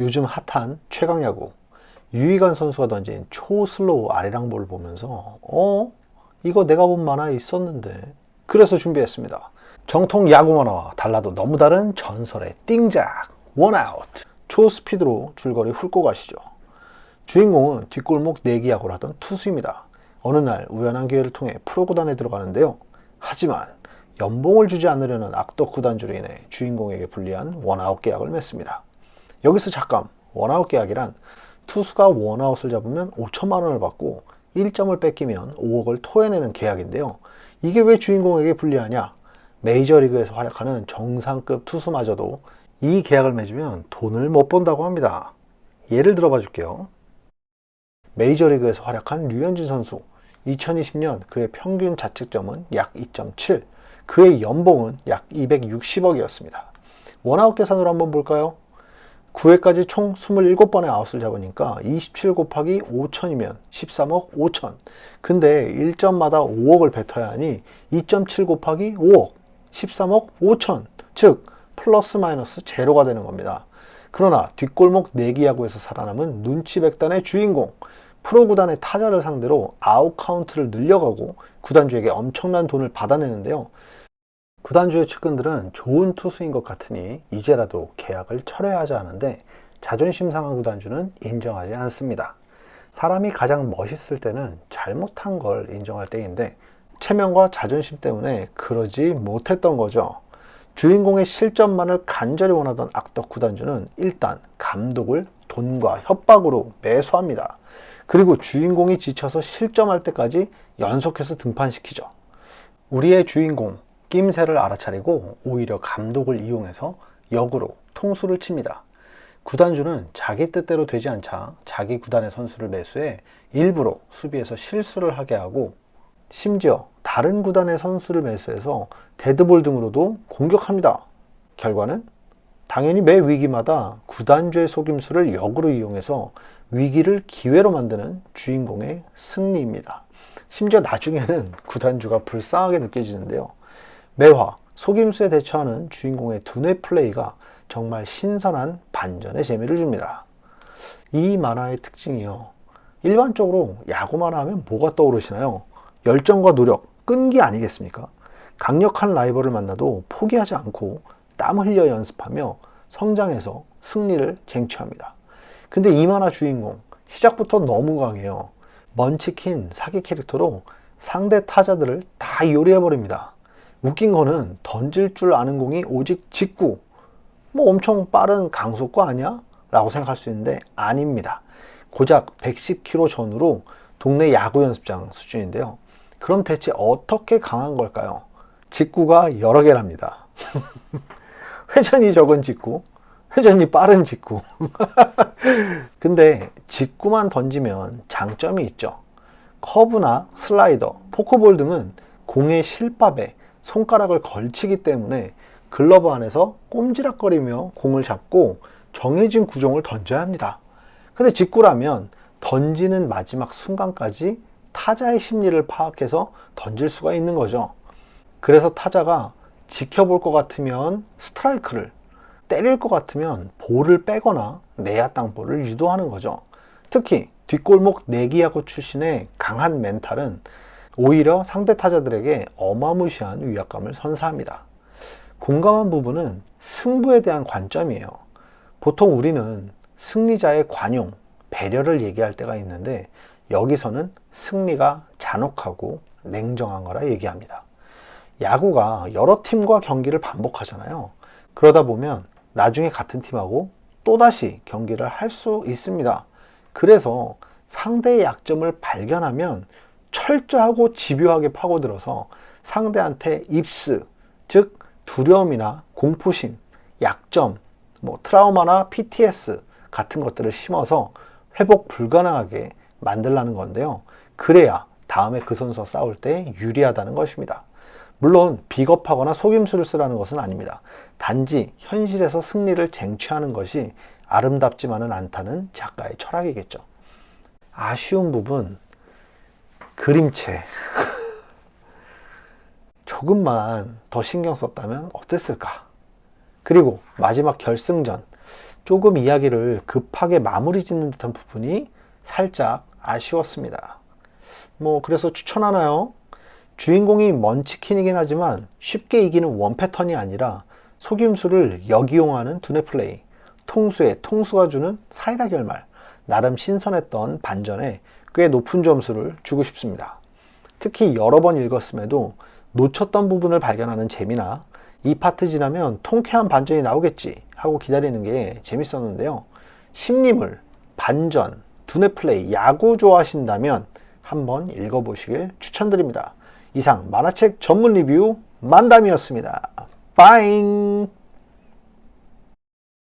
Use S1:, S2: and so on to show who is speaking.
S1: 요즘 핫한 최강야구 유희관 선수가 던진 초슬로우 아리랑볼을 보면서 이거 내가 본 만화에 있었는데 그래서 준비했습니다. 정통 야구 만화와 달라도 너무 다른 전설의 띵작 원아웃 초스피드로 줄거리 훑고 가시죠. 주인공은 뒷골목 내기야구를 하던 투수입니다. 어느 날 우연한 기회를 통해 프로구단에 들어가는데요. 하지만 연봉을 주지 않으려는 악덕 구단주로 인해 주인공에게 불리한 원아웃 계약을 맺습니다. 여기서 잠깐, 원아웃 계약이란 투수가 원아웃을 잡으면 5천만 원을 받고 1점을 뺏기면 5억을 토해내는 계약인데요. 이게 왜 주인공에게 불리하냐? 메이저리그에서 활약하는 정상급 투수마저도 이 계약을 맺으면 돈을 못 번다고 합니다. 예를 들어봐 줄게요. 메이저리그에서 활약한 류현진 선수, 2020년 그의 평균 자책점은 약 2.7, 그의 연봉은 약 260억이었습니다. 원아웃 계산으로 한번 볼까요? 9회까지 총 27번의 아웃을 잡으니까 27 곱하기 5천이면 13억 5천. 근데 1점마다 5억을 뱉어야 하니 2.7 곱하기 5억, 13억 5천. 즉 플러스 마이너스 제로가 되는 겁니다. 그러나 뒷골목 내기야구에서 살아남은 눈치백단의 주인공, 프로구단의 타자를 상대로 아웃 카운트를 늘려가고 구단주에게 엄청난 돈을 받아내는데요. 구단주의 측근들은 좋은 투수인 것 같으니 이제라도 계약을 철회하자 하는데 자존심 상한 구단주는 인정하지 않습니다. 사람이 가장 멋있을 때는 잘못한 걸 인정할 때인데 체면과 자존심 때문에 그러지 못했던 거죠. 주인공의 실점만을 간절히 원하던 악덕 구단주는 일단 감독을 돈과 협박으로 매수합니다. 그리고 주인공이 지쳐서 실점할 때까지 연속해서 등판시키죠. 우리의 주인공 낌새를 알아차리고 오히려 감독을 이용해서 역으로 통수를 칩니다. 구단주는 자기 뜻대로 되지 않자 자기 구단의 선수를 매수해 일부러 수비에서 실수를 하게 하고 심지어 다른 구단의 선수를 매수해서 데드볼 등으로도 공격합니다. 결과는 당연히 매 위기마다 구단주의 속임수를 역으로 이용해서 위기를 기회로 만드는 주인공의 승리입니다. 심지어 나중에는 구단주가 불쌍하게 느껴지는데요. 매화 속임수에 대처하는 주인공의 두뇌 플레이가 정말 신선한 반전의 재미를 줍니다. 이 만화의 특징이요. 일반적으로 야구 만화 하면 뭐가 떠오르시나요? 열정과 노력, 끈기 아니겠습니까? 강력한 라이벌을 만나도 포기하지 않고 땀 흘려 연습하며 성장해서 승리를 쟁취합니다. 근데 이 만화 주인공 시작부터 너무 강해요. 먼치킨 사기 캐릭터로 상대 타자들을 다 요리해버립니다. 웃긴 거는 던질 줄 아는 공이 오직 직구, 엄청 빠른 강속구 아니야? 라고 생각할 수 있는데 아닙니다. 고작 110km 전후로 동네 야구 연습장 수준인데요. 그럼 대체 어떻게 강한 걸까요? 직구가 여러 개랍니다. 회전이 적은 직구, 회전이 빠른 직구. 근데 직구만 던지면 장점이 있죠. 커브나 슬라이더, 포크볼 등은 공의 실밥에 손가락을 걸치기 때문에 글러브 안에서 꼼지락거리며 공을 잡고 정해진 구종을 던져야 합니다. 근데 직구라면 던지는 마지막 순간까지 타자의 심리를 파악해서 던질 수가 있는 거죠. 그래서 타자가 지켜볼 것 같으면 스트라이크를, 때릴 것 같으면 볼을 빼거나 내야 땅볼을 유도하는 거죠. 특히 뒷골목 내기야구 출신의 강한 멘탈은 오히려 상대 타자들에게 어마무시한 위압감을 선사합니다. 공감한 부분은 승부에 대한 관점이에요. 보통 우리는 승리자의 관용, 배려를 얘기할 때가 있는데 여기서는 승리가 잔혹하고 냉정한 거라 얘기합니다. 야구가 여러 팀과 경기를 반복하잖아요. 그러다 보면 나중에 같은 팀하고 또다시 경기를 할 수 있습니다. 그래서 상대의 약점을 발견하면 철저하고 집요하게 파고들어서 상대한테 입스, 즉 두려움이나 공포심, 약점, 트라우마나 PTS 같은 것들을 심어서 회복 불가능하게 만들라는 건데요. 그래야 다음에 그 선수와 싸울 때 유리하다는 것입니다. 물론 비겁하거나 속임수를 쓰라는 것은 아닙니다. 단지 현실에서 승리를 쟁취하는 것이 아름답지만은 않다는 작가의 철학이겠죠. 아쉬운 부분, 그림체. 조금만 더 신경 썼다면 어땠을까? 그리고 마지막 결승전. 조금 이야기를 급하게 마무리 짓는 듯한 부분이 살짝 아쉬웠습니다. 그래서 추천하나요? 주인공이 먼치킨이긴 하지만 쉽게 이기는 원 패턴이 아니라 속임수를 역이용하는 두뇌 플레이, 통수에 통수가 주는 사이다 결말, 나름 신선했던 반전에 꽤 높은 점수를 주고 싶습니다. 특히 여러 번 읽었음에도 놓쳤던 부분을 발견하는 재미나 이 파트 지나면 통쾌한 반전이 나오겠지 하고 기다리는 게 재밌었는데요. 심리물, 반전, 두뇌 플레이, 야구 좋아하신다면 한번 읽어보시길 추천드립니다. 이상 만화책 전문 리뷰 만담이었습니다. 빠잉!